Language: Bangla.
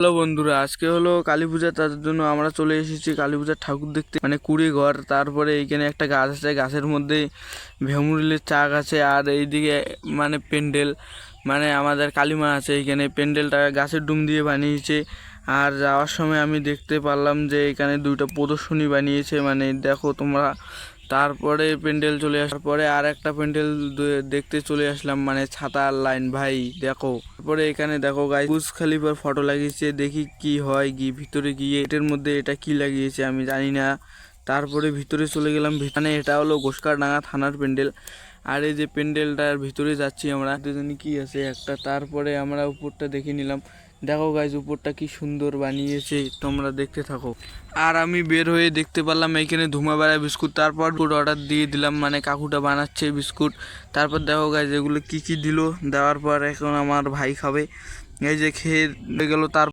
হ্যালো বন্ধুরা, আজকে হলো কালী পূজা। তার জন্য আমরা চলে এসেছি কালী পূজার ঠাকুর দেখতে, মানে কুড়ি ঘর। তারপরে এইখানে একটা গাছ আছে, গাছের মধ্যে ভেমুরিলের চাক আছে। আর এইদিকে মানে প্যান্ডেল, মানে আমাদের কালীমা আছে এইখানে। প্যান্ডেলটা গাছের ডুম দিয়ে বানিয়েছে। আর যাওয়ার সময় আমি দেখতে পারলাম যে এখানে দুইটা প্রদর্শনী বানিয়েছে, মানে দেখো তোমরা। তারপরে প্যান্ডেল চলে আসার পরে আর একটা প্যান্ডেল দেখতে চলে আসলাম, মানে ছাতার লাইন ভাই দেখো। তারপরে এখানে দেখো গাইস, বুর্জ খলিফার ফটো লাগিয়েছে, দেখি কি হয় ভিতরে গিয়ে। এটার মধ্যে এটা কি লাগিয়েছে আমি জানি না। তারপরে ভিতরে চলে গেলাম। মানে এটা হলো ঘোষকারডাঙ্গা থানার প্যান্ডেল। আর এই যে প্যান্ডেলটার ভিতরে যাচ্ছি আমরা, দুজনে কি আছে একটা। তারপরে আমরা উপরটা দেখে নিলাম। দেখো গাইজ, উপরটা কি সুন্দর বানিয়েছে, তোমরা দেখতে থাকো। আর আমি বের হয়ে দেখতে পারলাম এইখানে ধুমাবেড়া বিস্কুট। তারপর অর্ডার দিয়ে দিলাম, মানে কাকুটা বানাচ্ছে বিস্কুট। তারপর দেখো গাইজ এগুলো কি কি দিল। দেওয়ার পর এখন আমার ভাই খাবে। এই যে খেয়ে গেল। তার